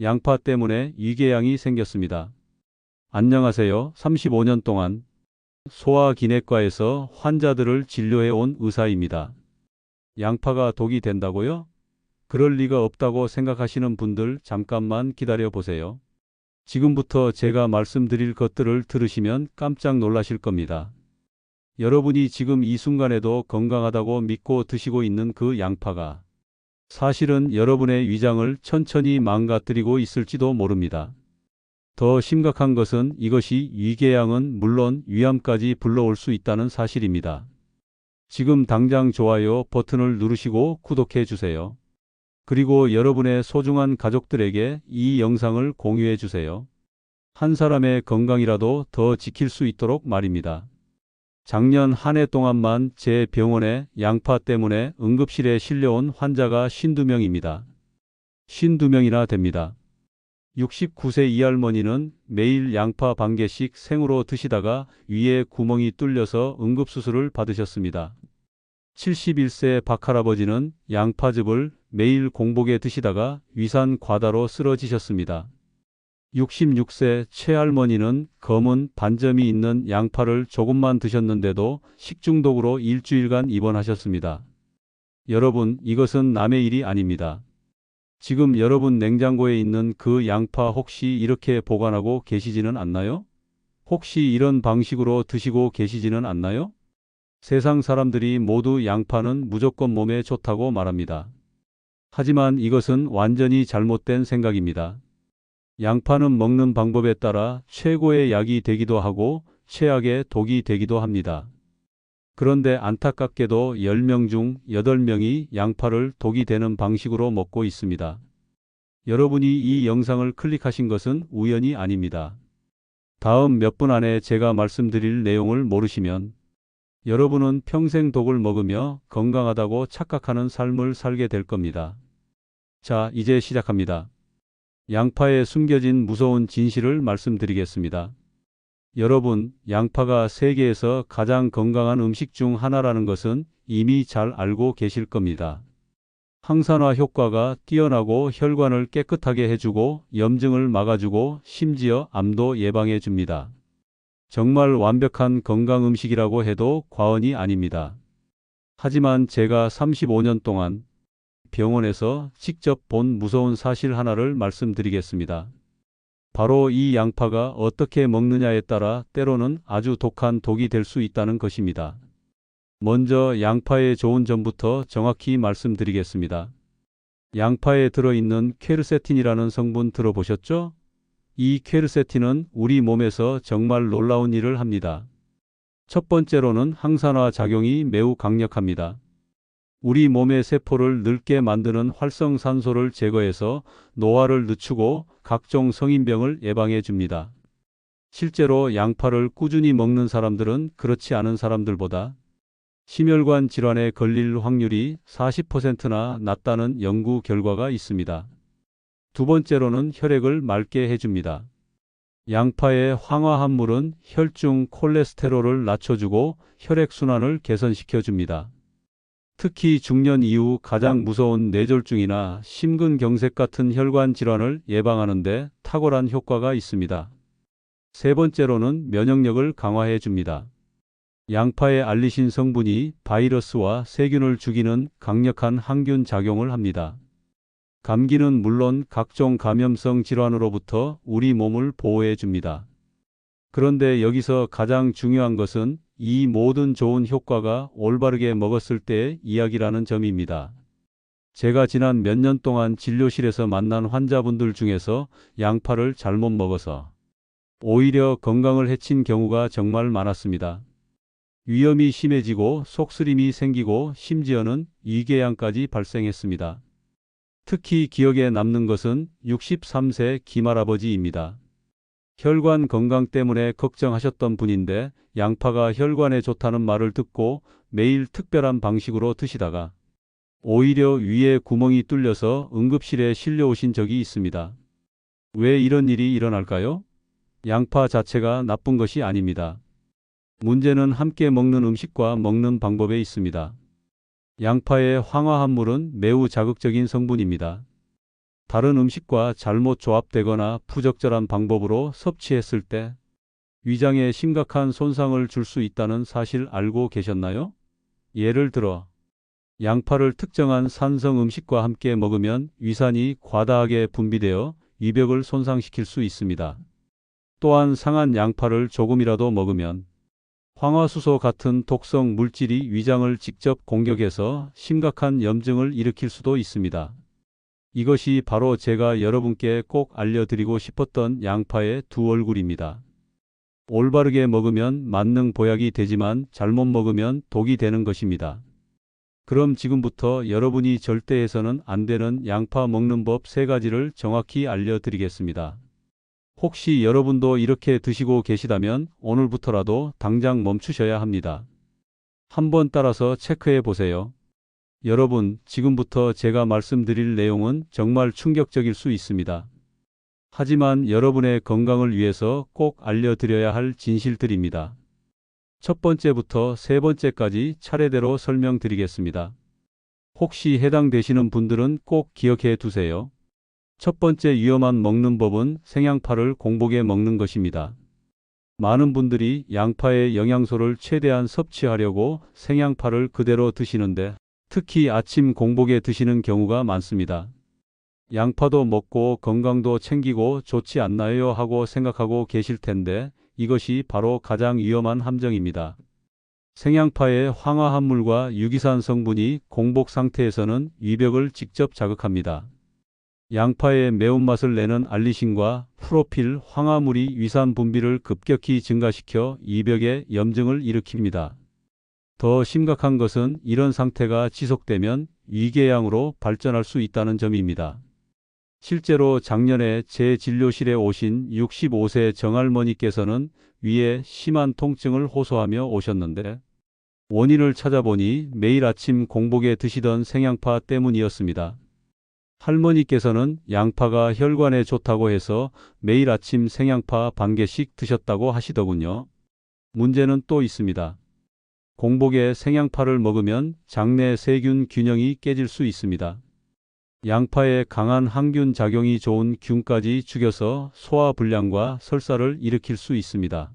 양파 때문에 위궤양이 생겼습니다. 안녕하세요. 35년 동안 소화기내과에서 환자들을 진료해 온 의사입니다. 양파가 독이 된다고요? 그럴 리가 없다고 생각하시는 분들 잠깐만 기다려 보세요. 지금부터 제가 말씀드릴 것들을 들으시면 깜짝 놀라실 겁니다. 여러분이 지금 이 순간에도 건강하다고 믿고 드시고 있는 그 양파가 사실은 여러분의 위장을 천천히 망가뜨리고 있을지도 모릅니다. 더 심각한 것은 이것이 위궤양은 물론 위암까지 불러올 수 있다는 사실입니다. 지금 당장 좋아요 버튼을 누르시고 구독해 주세요. 그리고 여러분의 소중한 가족들에게 이 영상을 공유해 주세요. 한 사람의 건강이라도 더 지킬 수 있도록 말입니다. 작년 한 해 동안만 제 병원에 양파 때문에 응급실에 실려온 환자가 52명입니다. 52명이나 됩니다. 69세 이 할머니는 매일 양파 반 개씩 생으로 드시다가 위에 구멍이 뚫려서 응급수술을 받으셨습니다. 71세 박할아버지는 양파즙을 매일 공복에 드시다가 위산 과다로 쓰러지셨습니다. 66세 최할머니는 검은 반점이 있는 양파를 조금만 드셨는데도 식중독으로 일주일간 입원하셨습니다. 여러분, 이것은 남의 일이 아닙니다. 지금 여러분 냉장고에 있는 그 양파 혹시 이렇게 보관하고 계시지는 않나요? 혹시 이런 방식으로 드시고 계시지는 않나요? 세상 사람들이 모두 양파는 무조건 몸에 좋다고 말합니다. 하지만 이것은 완전히 잘못된 생각입니다. 양파는 먹는 방법에 따라 최고의 약이 되기도 하고 최악의 독이 되기도 합니다. 그런데 안타깝게도 10명 중 8명이 양파를 독이 되는 방식으로 먹고 있습니다. 여러분이 이 영상을 클릭하신 것은 우연이 아닙니다. 다음 몇 분 안에 제가 말씀드릴 내용을 모르시면 여러분은 평생 독을 먹으며 건강하다고 착각하는 삶을 살게 될 겁니다. 자, 이제 시작합니다. 양파에 숨겨진 무서운 진실을 말씀드리겠습니다. 여러분, 양파가 세계에서 가장 건강한 음식 중 하나라는 것은 이미 잘 알고 계실 겁니다. 항산화 효과가 뛰어나고 혈관을 깨끗하게 해주고 염증을 막아주고 심지어 암도 예방해 줍니다. 정말 완벽한 건강 음식이라고 해도 과언이 아닙니다. 하지만 제가 35년 동안 병원에서 직접 본 무서운 사실 하나를 말씀드리겠습니다. 바로 이 양파가 어떻게 먹느냐에 따라 때로는 아주 독한 독이 될 수 있다는 것입니다. 먼저 양파의 좋은 점부터 정확히 말씀드리겠습니다. 양파에 들어있는 퀘르세틴이라는 성분 들어보셨죠? 이 퀘르세틴은 우리 몸에서 정말 놀라운 일을 합니다. 첫 번째로는 항산화 작용이 매우 강력합니다. 우리 몸의 세포를 늙게 만드는 활성산소를 제거해서 노화를 늦추고 각종 성인병을 예방해 줍니다. 실제로 양파를 꾸준히 먹는 사람들은 그렇지 않은 사람들보다 심혈관 질환에 걸릴 확률이 40%나 낮다는 연구 결과가 있습니다. 두 번째로는 혈액을 맑게 해줍니다. 양파의 황화합물은 혈중 콜레스테롤을 낮춰주고 혈액순환을 개선시켜줍니다. 특히 중년 이후 가장 무서운 뇌졸중이나 심근경색 같은 혈관 질환을 예방하는 데 탁월한 효과가 있습니다. 세 번째로는 면역력을 강화해 줍니다. 양파의 알리신 성분이 바이러스와 세균을 죽이는 강력한 항균 작용을 합니다. 감기는 물론 각종 감염성 질환으로부터 우리 몸을 보호해 줍니다. 그런데 여기서 가장 중요한 것은 이 모든 좋은 효과가 올바르게 먹었을 때의 이야기라는 점입니다. 제가 지난 몇 년 동안 진료실에서 만난 환자분들 중에서 양파를 잘못 먹어서 오히려 건강을 해친 경우가 정말 많았습니다. 위염이 심해지고 속쓰림이 생기고 심지어는 위궤양까지 발생했습니다. 특히 기억에 남는 것은 63세 김할아버지입니다. 혈관 건강 때문에 걱정하셨던 분인데 양파가 혈관에 좋다는 말을 듣고 매일 특별한 방식으로 드시다가 오히려 위에 구멍이 뚫려서 응급실에 실려오신 적이 있습니다. 왜 이런 일이 일어날까요? 양파 자체가 나쁜 것이 아닙니다. 문제는 함께 먹는 음식과 먹는 방법에 있습니다. 양파의 황화합물은 매우 자극적인 성분입니다. 다른 음식과 잘못 조합되거나 부적절한 방법으로 섭취했을 때 위장에 심각한 손상을 줄 수 있다는 사실 알고 계셨나요? 예를 들어 양파를 특정한 산성 음식과 함께 먹으면 위산이 과다하게 분비되어 위벽을 손상시킬 수 있습니다. 또한 상한 양파를 조금이라도 먹으면 황화수소 같은 독성 물질이 위장을 직접 공격해서 심각한 염증을 일으킬 수도 있습니다. 이것이 바로 제가 여러분께 꼭 알려드리고 싶었던 양파의 두 얼굴입니다. 올바르게 먹으면 만능 보약이 되지만 잘못 먹으면 독이 되는 것입니다. 그럼 지금부터 여러분이 절대 해서는 안 되는 양파 먹는 법 3가지를 정확히 알려드리겠습니다. 혹시 여러분도 이렇게 드시고 계시다면 오늘부터라도 당장 멈추셔야 합니다. 한번 따라서 체크해 보세요. 여러분, 지금부터 제가 말씀드릴 내용은 정말 충격적일 수 있습니다. 하지만 여러분의 건강을 위해서 꼭 알려드려야 할 진실들입니다. 첫 번째부터 3번째까지 차례대로 설명드리겠습니다. 혹시 해당되시는 분들은 꼭 기억해 두세요. 첫 번째 위험한 먹는 법은 생양파를 공복에 먹는 것입니다. 많은 분들이 양파의 영양소를 최대한 섭취하려고 생양파를 그대로 드시는데 특히 아침 공복에 드시는 경우가 많습니다. 양파도 먹고 건강도 챙기고 좋지 않나요? 하고 생각하고 계실 텐데 이것이 바로 가장 위험한 함정입니다. 생양파의 황화합물과 유기산 성분이 공복 상태에서는 위벽을 직접 자극합니다. 양파의 매운맛을 내는 알리신과 프로필 황화물이 위산 분비를 급격히 증가시켜 위벽에 염증을 일으킵니다. 더 심각한 것은 이런 상태가 지속되면 위궤양으로 발전할 수 있다는 점입니다. 실제로 작년에 제 진료실에 오신 65세 정할머니께서는 위에 심한 통증을 호소하며 오셨는데 원인을 찾아보니 매일 아침 공복에 드시던 생양파 때문이었습니다. 할머니께서는 양파가 혈관에 좋다고 해서 매일 아침 생양파 반 개씩 드셨다고 하시더군요. 문제는 또 있습니다. 공복에 생양파를 먹으면 장내 세균 균형이 깨질 수 있습니다. 양파의 강한 항균 작용이 좋은 균까지 죽여서 소화불량과 설사를 일으킬 수 있습니다.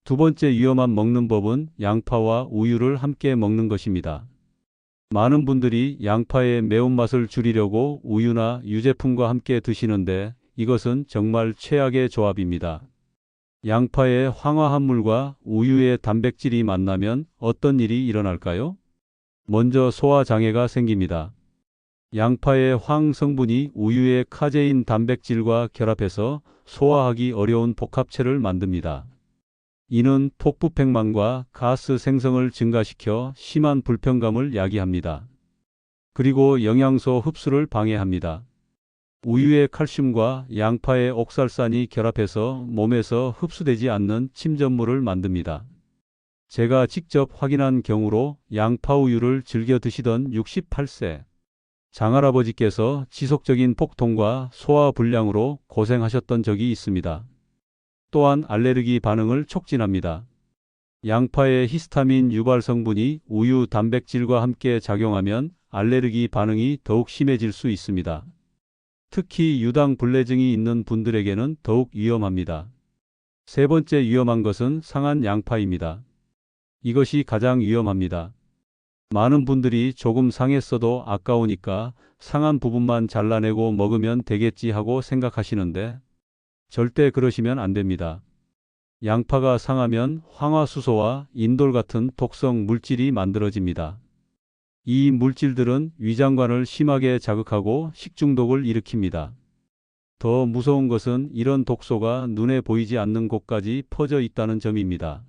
두 번째 위험한 먹는 법은 양파와 우유를 함께 먹는 것입니다. 많은 분들이 양파의 매운맛을 줄이려고 우유나 유제품과 함께 드시는데 이것은 정말 최악의 조합입니다. 양파의 황화합물과 우유의 단백질이 만나면 어떤 일이 일어날까요? 먼저 소화장애가 생깁니다. 양파의 황 성분이 우유의 카제인 단백질과 결합해서 소화하기 어려운 복합체를 만듭니다. 이는 폭부팽만과 가스 생성을 증가시켜 심한 불편감을 야기합니다. 그리고 영양소 흡수를 방해합니다. 우유의 칼슘과 양파의 옥살산이 결합해서 몸에서 흡수되지 않는 침전물을 만듭니다. 제가 직접 확인한 경우로 양파우유를 즐겨 드시던 68세 장할아버지께서 지속적인 복통과 소화불량으로 고생하셨던 적이 있습니다. 또한 알레르기 반응을 촉진합니다. 양파의 히스타민 유발 성분이 우유 단백질과 함께 작용하면 알레르기 반응이 더욱 심해질 수 있습니다. 특히 유당 불내증이 있는 분들에게는 더욱 위험합니다. 세 번째 위험한 것은 상한 양파입니다. 이것이 가장 위험합니다. 많은 분들이 조금 상했어도 아까우니까 상한 부분만 잘라내고 먹으면 되겠지 하고 생각하시는데 절대 그러시면 안 됩니다. 양파가 상하면 황화수소와 인돌 같은 독성 물질이 만들어집니다. 이 물질들은 위장관을 심하게 자극하고 식중독을 일으킵니다. 더 무서운 것은 이런 독소가 눈에 보이지 않는 곳까지 퍼져 있다는 점입니다.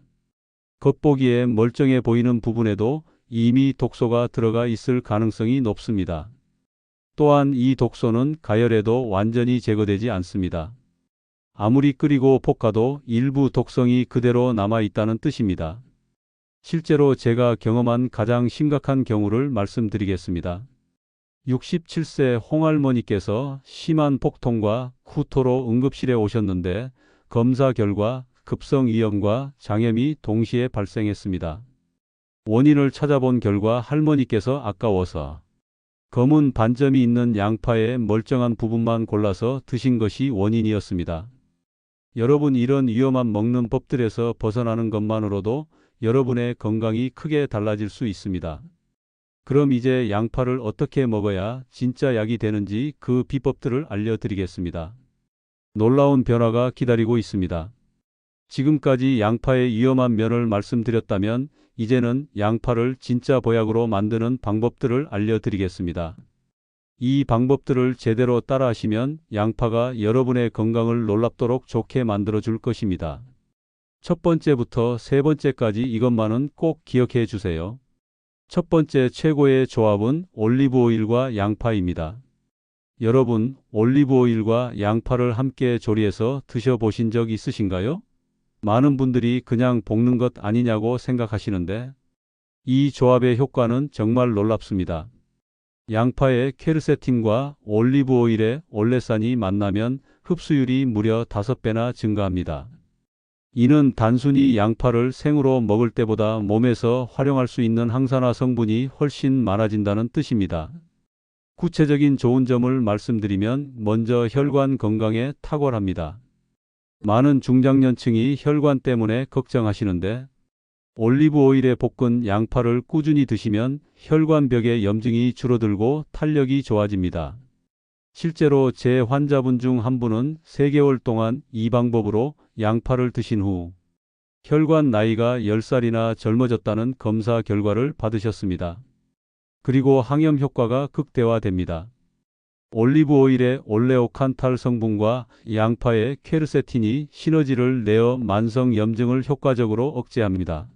겉보기에 멀쩡해 보이는 부분에도 이미 독소가 들어가 있을 가능성이 높습니다. 또한 이 독소는 가열해도 완전히 제거되지 않습니다. 아무리 끓이고 볶아도 일부 독성이 그대로 남아 있다는 뜻입니다. 실제로 제가 경험한 가장 심각한 경우를 말씀드리겠습니다. 67세 홍할머니께서 심한 복통과 구토로 응급실에 오셨는데 검사 결과 급성위염과 장염이 동시에 발생했습니다. 원인을 찾아본 결과 할머니께서 아까워서 검은 반점이 있는 양파의 멀쩡한 부분만 골라서 드신 것이 원인이었습니다. 여러분, 이런 위험한 먹는 법들에서 벗어나는 것만으로도 여러분의 건강이 크게 달라질 수 있습니다. 그럼 이제 양파를 어떻게 먹어야 진짜 약이 되는지 그 비법들을 알려드리겠습니다. 놀라운 변화가 기다리고 있습니다. 지금까지 양파의 위험한 면을 말씀드렸다면 이제는 양파를 진짜 보약으로 만드는 방법들을 알려드리겠습니다. 이 방법들을 제대로 따라하시면 양파가 여러분의 건강을 놀랍도록 좋게 만들어 줄 것입니다. 첫 번째부터 세 번째까지 이것만은 꼭 기억해 주세요. 첫 번째 최고의 조합은 올리브오일과 양파입니다. 여러분, 올리브오일과 양파를 함께 조리해서 드셔보신 적 있으신가요? 많은 분들이 그냥 볶는 것 아니냐고 생각하시는데 이 조합의 효과는 정말 놀랍습니다. 양파의 퀘르세틴과 올리브오일의 올레산이 만나면 흡수율이 무려 5배나 증가합니다. 이는 단순히 양파를 생으로 먹을 때보다 몸에서 활용할 수 있는 항산화 성분이 훨씬 많아진다는 뜻입니다. 구체적인 좋은 점을 말씀드리면 먼저 혈관 건강에 탁월합니다. 많은 중장년층이 혈관 때문에 걱정하시는데 올리브오일에 볶은 양파를 꾸준히 드시면 혈관벽의 염증이 줄어들고 탄력이 좋아집니다. 실제로 제 환자분 중 한 분은 3개월 동안 이 방법으로 양파를 드신 후 혈관 나이가 10살이나 젊어졌다는 검사 결과를 받으셨습니다. 그리고 항염 효과가 극대화됩니다. 올리브오일의 올레오칸탈 성분과 양파의 퀘르세틴이 시너지를 내어 만성 염증을 효과적으로 억제합니다.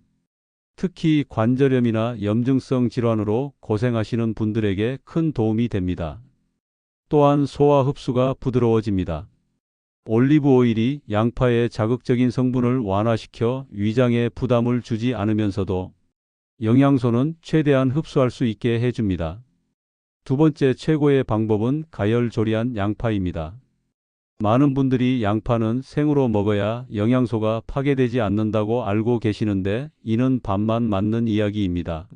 특히 관절염이나 염증성 질환으로 고생하시는 분들에게 큰 도움이 됩니다. 또한 소화 흡수가 부드러워집니다. 올리브오일이 양파의 자극적인 성분을 완화시켜 위장에 부담을 주지 않으면서도 영양소는 최대한 흡수할 수 있게 해줍니다. 두 번째 최고의 방법은 가열 조리한 양파입니다. 많은 분들이 양파는 생으로 먹어야 영양소가 파괴되지 않는다고 알고 계시는데 이는 반만 맞는 이야기입니다.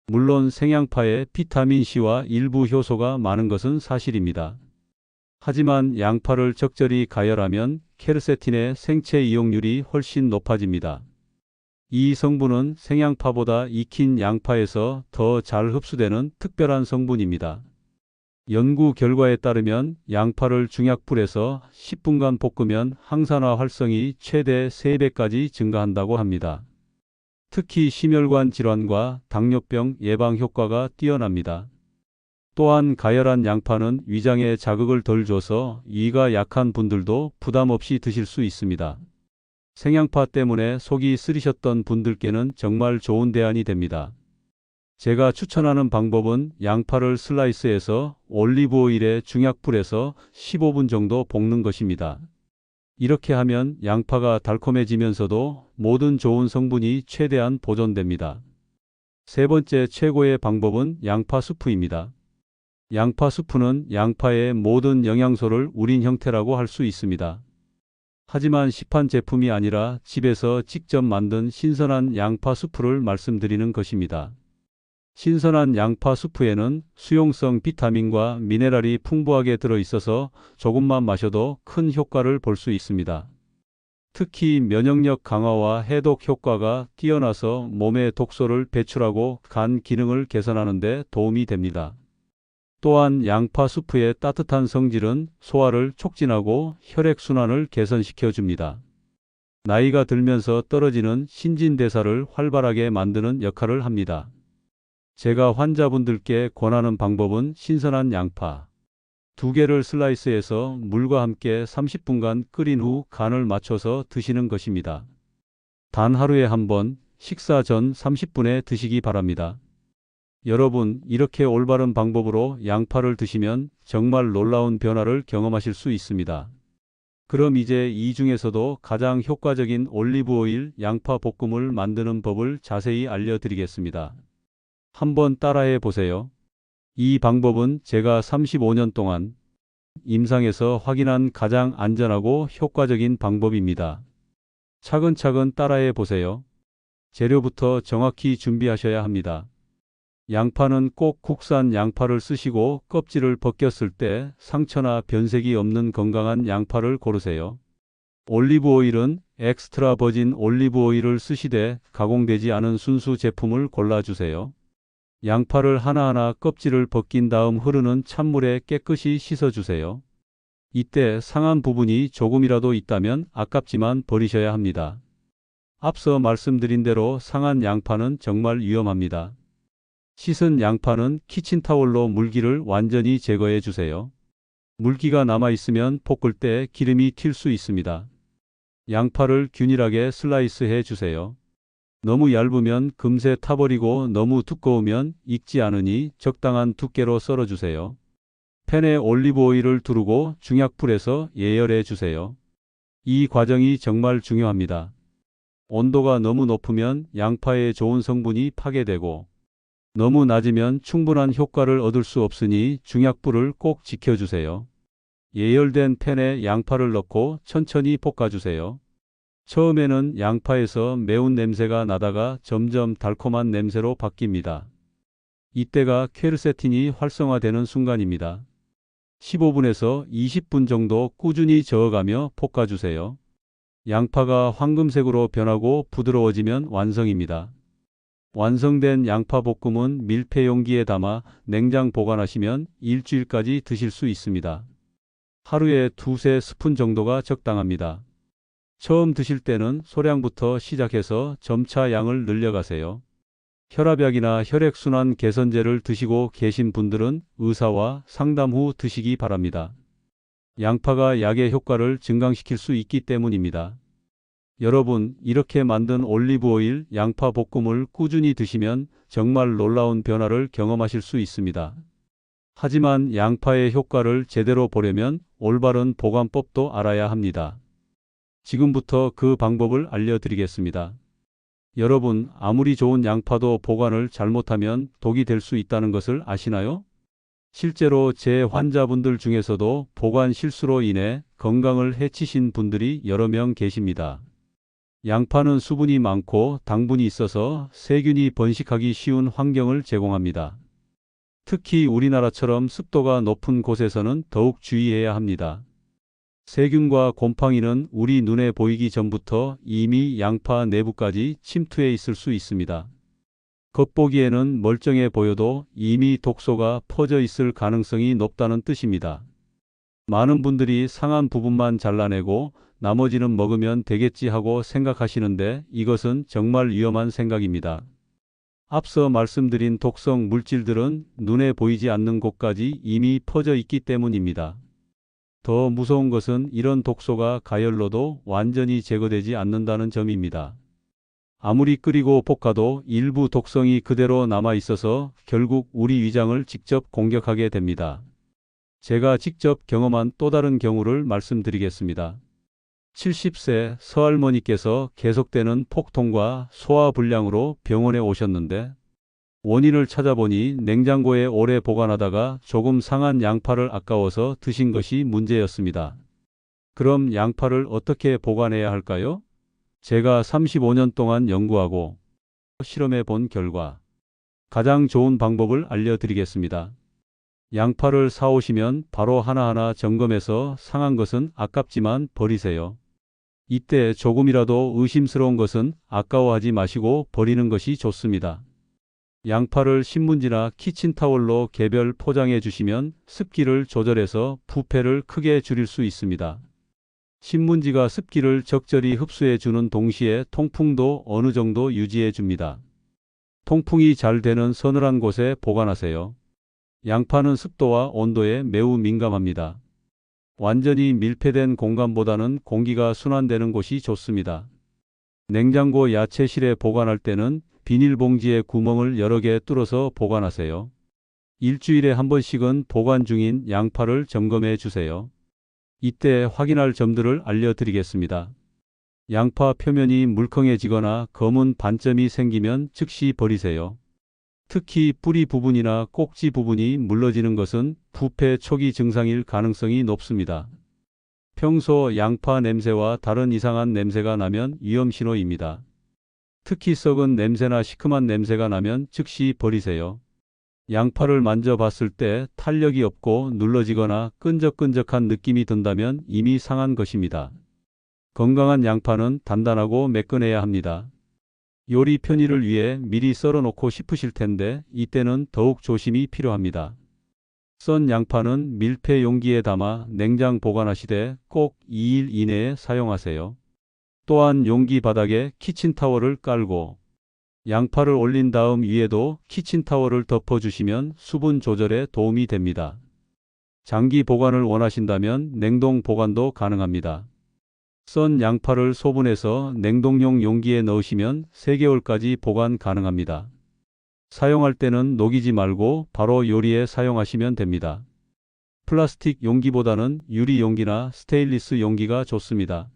물론 생양파에 비타민C와 일부 효소가 많은 것은 사실입니다. 하지만 양파를 적절히 가열하면 퀘르세틴의 생체 이용률이 훨씬 높아집니다. 이 성분은 생양파보다 익힌 양파에서 더 잘 흡수되는 특별한 성분입니다. 연구 결과에 따르면 양파를 중약불에서 10분간 볶으면 항산화 활성이 최대 3배까지 증가한다고 합니다. 특히 심혈관 질환과 당뇨병 예방 효과가 뛰어납니다. 또한 가열한 양파는 위장에 자극을 덜 줘서 위가 약한 분들도 부담 없이 드실 수 있습니다. 생양파 때문에 속이 쓰리셨던 분들께는 정말 좋은 대안이 됩니다. 제가 추천하는 방법은 양파를 슬라이스해서 올리브오일에 중약불에서 15분 정도 볶는 것입니다. 이렇게 하면 양파가 달콤해지면서도 모든 좋은 성분이 최대한 보존됩니다. 세 번째 최고의 방법은 양파 수프입니다. 양파 수프는 양파의 모든 영양소를 우린 형태라고 할 수 있습니다. 하지만 시판 제품이 아니라 집에서 직접 만든 신선한 양파 수프를 말씀드리는 것입니다. 신선한 양파 수프에는 수용성 비타민과 미네랄이 풍부하게 들어있어서 조금만 마셔도 큰 효과를 볼 수 있습니다. 특히 면역력 강화와 해독 효과가 뛰어나서 몸의 독소를 배출하고 간 기능을 개선하는 데 도움이 됩니다. 또한 양파 수프의 따뜻한 성질은 소화를 촉진하고 혈액순환을 개선시켜 줍니다. 나이가 들면서 떨어지는 신진대사를 활발하게 만드는 역할을 합니다. 제가 환자분들께 권하는 방법은 신선한 양파 2개를 슬라이스해서 물과 함께 30분간 끓인 후 간을 맞춰서 드시는 것입니다. 단 하루에 한 번, 식사 전 30분에 드시기 바랍니다. 여러분, 이렇게 올바른 방법으로 양파를 드시면 정말 놀라운 변화를 경험하실 수 있습니다. 그럼 이제 이 중에서도 가장 효과적인 올리브오일 양파 볶음을 만드는 법을 자세히 알려드리겠습니다. 한번 따라해 보세요. 이 방법은 제가 35년 동안 임상에서 확인한 가장 안전하고 효과적인 방법입니다. 차근차근 따라해 보세요. 재료부터 정확히 준비하셔야 합니다. 양파는 꼭 국산 양파를 쓰시고 껍질을 벗겼을 때 상처나 변색이 없는 건강한 양파를 고르세요. 올리브 오일은 엑스트라 버진 올리브 오일을 쓰시되 가공되지 않은 순수 제품을 골라주세요. 양파를 하나하나 껍질을 벗긴 다음 흐르는 찬물에 깨끗이 씻어주세요. 이때 상한 부분이 조금이라도 있다면 아깝지만 버리셔야 합니다. 앞서 말씀드린 대로 상한 양파는 정말 위험합니다. 씻은 양파는 키친타올로 물기를 완전히 제거해 주세요. 물기가 남아있으면 볶을 때 기름이 튈 수 있습니다. 양파를 균일하게 슬라이스해 주세요. 너무 얇으면 금세 타버리고 너무 두꺼우면 익지 않으니 적당한 두께로 썰어주세요. 팬에 올리브 오일을 두르고 중약불에서 예열해 주세요. 이 과정이 정말 중요합니다. 온도가 너무 높으면 양파의 좋은 성분이 파괴되고 너무 낮으면 충분한 효과를 얻을 수 없으니 중약불을 꼭 지켜주세요. 예열된 팬에 양파를 넣고 천천히 볶아주세요. 처음에는 양파에서 매운 냄새가 나다가 점점 달콤한 냄새로 바뀝니다. 이때가 퀘르세틴이 활성화되는 순간입니다. 15분에서 20분 정도 꾸준히 저어가며 볶아주세요. 양파가 황금색으로 변하고 부드러워지면 완성입니다. 완성된 양파 볶음은 밀폐 용기에 담아 냉장 보관하시면 일주일까지 드실 수 있습니다. 하루에 두세 스푼 정도가 적당합니다. 처음 드실 때는 소량부터 시작해서 점차 양을 늘려가세요. 혈압약이나 혈액순환 개선제를 드시고 계신 분들은 의사와 상담 후 드시기 바랍니다. 양파가 약의 효과를 증강시킬 수 있기 때문입니다. 여러분, 이렇게 만든 올리브 오일 양파 볶음을 꾸준히 드시면 정말 놀라운 변화를 경험하실 수 있습니다. 하지만 양파의 효과를 제대로 보려면 올바른 보관법도 알아야 합니다. 지금부터 그 방법을 알려드리겠습니다. 여러분, 아무리 좋은 양파도 보관을 잘못하면 독이 될 수 있다는 것을 아시나요? 실제로 제 환자분들 중에서도 보관 실수로 인해 건강을 해치신 분들이 여러 명 계십니다. 양파는 수분이 많고 당분이 있어서 세균이 번식하기 쉬운 환경을 제공합니다. 특히 우리나라처럼 습도가 높은 곳에서는 더욱 주의해야 합니다. 세균과 곰팡이는 우리 눈에 보이기 전부터 이미 양파 내부까지 침투해 있을 수 있습니다. 겉보기에는 멀쩡해 보여도 이미 독소가 퍼져 있을 가능성이 높다는 뜻입니다. 많은 분들이 상한 부분만 잘라내고 나머지는 먹으면 되겠지 하고 생각하시는데 이것은 정말 위험한 생각입니다. 앞서 말씀드린 독성 물질들은 눈에 보이지 않는 곳까지 이미 퍼져 있기 때문입니다. 더 무서운 것은 이런 독소가 가열로도 완전히 제거되지 않는다는 점입니다. 아무리 끓이고 볶아도 일부 독성이 그대로 남아 있어서 결국 우리 위장을 직접 공격하게 됩니다. 제가 직접 경험한 또 다른 경우를 말씀드리겠습니다. 70세 서할머니께서 계속되는 폭통과 소화불량으로 병원에 오셨는데 원인을 찾아보니 냉장고에 오래 보관하다가 조금 상한 양파를 아까워서 드신 것이 문제였습니다. 그럼 양파를 어떻게 보관해야 할까요? 제가 35년 동안 연구하고 실험해 본 결과 가장 좋은 방법을 알려드리겠습니다. 양파를 사오시면 바로 하나하나 점검해서 상한 것은 아깝지만 버리세요. 이때 조금이라도 의심스러운 것은 아까워하지 마시고 버리는 것이 좋습니다. 양파를 신문지나 키친타올로 개별 포장해 주시면 습기를 조절해서 부패를 크게 줄일 수 있습니다. 신문지가 습기를 적절히 흡수해 주는 동시에 통풍도 어느 정도 유지해 줍니다. 통풍이 잘 되는 서늘한 곳에 보관하세요. 양파는 습도와 온도에 매우 민감합니다. 완전히 밀폐된 공간보다는 공기가 순환되는 곳이 좋습니다. 냉장고 야채실에 보관할 때는 비닐봉지에 구멍을 여러 개 뚫어서 보관하세요. 일주일에 한 번씩은 보관 중인 양파를 점검해 주세요. 이때 확인할 점들을 알려드리겠습니다. 양파 표면이 물컹해지거나 검은 반점이 생기면 즉시 버리세요. 특히 뿌리 부분이나 꼭지 부분이 물러지는 것은 부패 초기 증상일 가능성이 높습니다. 평소 양파 냄새와 다른 이상한 냄새가 나면 위험 신호입니다. 특히 썩은 냄새나 시큼한 냄새가 나면 즉시 버리세요. 양파를 만져봤을 때 탄력이 없고 눌러지거나 끈적끈적한 느낌이 든다면 이미 상한 것입니다. 건강한 양파는 단단하고 매끈해야 합니다. 요리 편의를 위해 미리 썰어 놓고 싶으실 텐데 이때는 더욱 조심이 필요합니다. 썬 양파는 밀폐 용기에 담아 냉장 보관하시되 꼭 2일 이내에 사용하세요. 또한 용기 바닥에 키친타월을 깔고 양파를 올린 다음 위에도 키친타월을 덮어주시면 수분 조절에 도움이 됩니다. 장기 보관을 원하신다면 냉동 보관도 가능합니다. 썬 양파를 소분해서 냉동용 용기에 넣으시면 3개월까지 보관 가능합니다. 사용할 때는 녹이지 말고 바로 요리에 사용하시면 됩니다. 플라스틱 용기보다는 유리 용기나 스테인리스 용기가 좋습니다.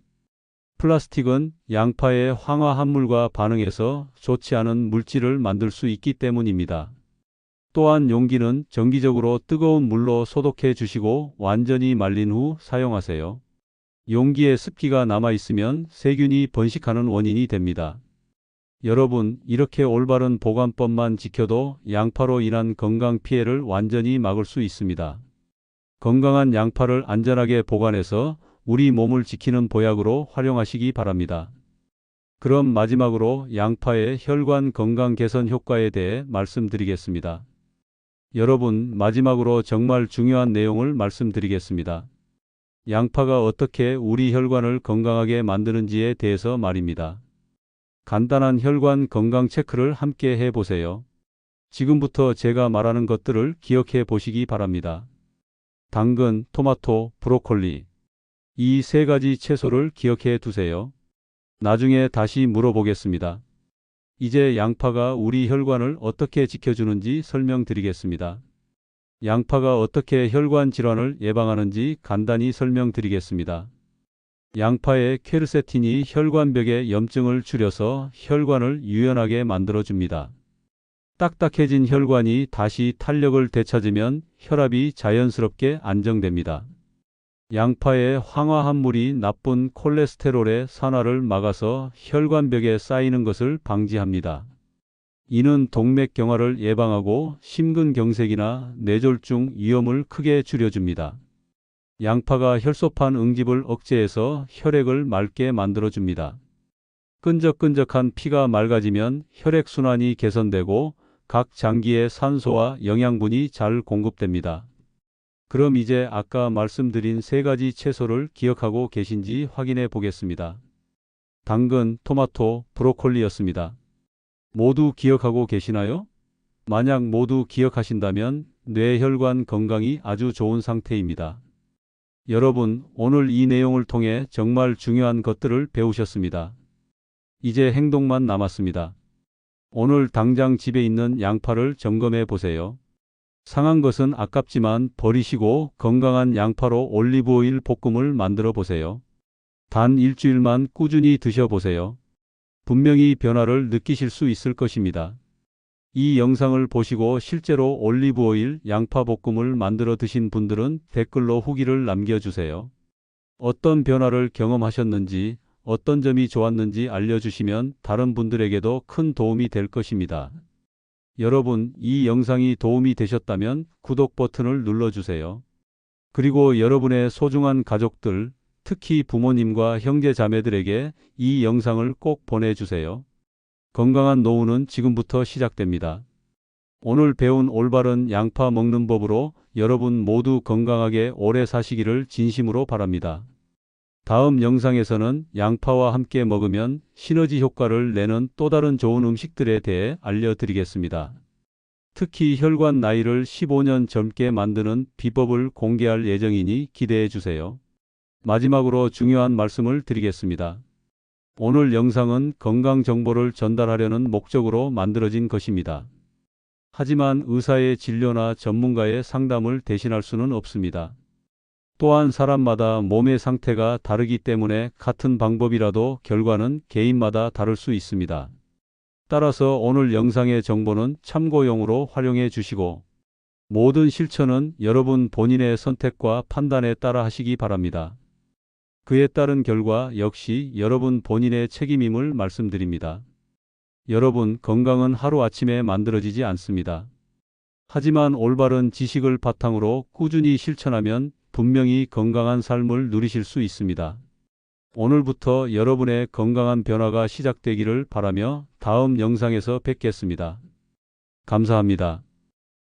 플라스틱은 양파의 황화 합물과 반응해서 좋지 않은 물질을 만들 수 있기 때문입니다. 또한 용기는 정기적으로 뜨거운 물로 소독해 주시고 완전히 말린 후 사용하세요. 용기에 습기가 남아 있으면 세균이 번식하는 원인이 됩니다. 여러분, 이렇게 올바른 보관법만 지켜도 양파로 인한 건강 피해를 완전히 막을 수 있습니다. 건강한 양파를 안전하게 보관해서 우리 몸을 지키는 보약으로 활용하시기 바랍니다. 그럼 마지막으로 양파의 혈관 건강 개선 효과에 대해 말씀드리겠습니다. 여러분, 마지막으로 정말 중요한 내용을 말씀드리겠습니다. 양파가 어떻게 우리 혈관을 건강하게 만드는지에 대해서 말입니다. 간단한 혈관 건강 체크를 함께 해보세요. 지금부터 제가 말하는 것들을 기억해 보시기 바랍니다. 당근, 토마토, 브로콜리. 이 3가지 채소를 기억해 두세요. 나중에 다시 물어보겠습니다. 이제 양파가 우리 혈관을 어떻게 지켜주는지 설명드리겠습니다. 양파가 어떻게 혈관 질환을 예방하는지 간단히 설명드리겠습니다. 양파의 퀘르세틴이 혈관벽의 염증을 줄여서 혈관을 유연하게 만들어줍니다. 딱딱해진 혈관이 다시 탄력을 되찾으면 혈압이 자연스럽게 안정됩니다. 양파의 황화 합물이 나쁜 콜레스테롤의 산화를 막아서 혈관벽에 쌓이는 것을 방지합니다. 이는 동맥경화를 예방하고 심근경색이나 뇌졸중 위험을 크게 줄여줍니다. 양파가 혈소판 응집을 억제해서 혈액을 맑게 만들어줍니다. 끈적끈적한 피가 맑아지면 혈액순환이 개선되고 각 장기에 산소와 영양분이 잘 공급됩니다. 그럼 이제 아까 말씀드린 3가지 채소를 기억하고 계신지 확인해 보겠습니다. 당근, 토마토, 브로콜리였습니다. 모두 기억하고 계시나요? 만약 모두 기억하신다면 뇌혈관 건강이 아주 좋은 상태입니다. 여러분, 오늘 이 내용을 통해 정말 중요한 것들을 배우셨습니다. 이제 행동만 남았습니다. 오늘 당장 집에 있는 양파를 점검해 보세요. 상한 것은 아깝지만 버리시고 건강한 양파로 올리브오일 볶음을 만들어 보세요. 단 일주일만 꾸준히 드셔보세요. 분명히 변화를 느끼실 수 있을 것입니다. 이 영상을 보시고 실제로 올리브오일 양파 볶음을 만들어 드신 분들은 댓글로 후기를 남겨주세요. 어떤 변화를 경험하셨는지, 어떤 점이 좋았는지 알려주시면 다른 분들에게도 큰 도움이 될 것입니다. 여러분, 이 영상이 도움이 되셨다면 구독 버튼을 눌러주세요. 그리고 여러분의 소중한 가족들, 특히 부모님과 형제 자매들에게 이 영상을 꼭 보내주세요. 건강한 노후는 지금부터 시작됩니다. 오늘 배운 올바른 양파 먹는 법으로 여러분 모두 건강하게 오래 사시기를 진심으로 바랍니다. 다음 영상에서는 양파와 함께 먹으면 시너지 효과를 내는 또 다른 좋은 음식들에 대해 알려드리겠습니다. 특히 혈관 나이를 15년 젊게 만드는 비법을 공개할 예정이니 기대해 주세요. 마지막으로 중요한 말씀을 드리겠습니다. 오늘 영상은 건강 정보를 전달하려는 목적으로 만들어진 것입니다. 하지만 의사의 진료나 전문가의 상담을 대신할 수는 없습니다. 또한 사람마다 몸의 상태가 다르기 때문에 같은 방법이라도 결과는 개인마다 다를 수 있습니다. 따라서 오늘 영상의 정보는 참고용으로 활용해 주시고 모든 실천은 여러분 본인의 선택과 판단에 따라 하시기 바랍니다. 그에 따른 결과 역시 여러분 본인의 책임임을 말씀드립니다. 여러분, 건강은 하루아침에 만들어지지 않습니다. 하지만 올바른 지식을 바탕으로 꾸준히 실천하면 분명히 건강한 삶을 누리실 수 있습니다. 오늘부터 여러분의 건강한 변화가 시작되기를 바라며 다음 영상에서 뵙겠습니다. 감사합니다.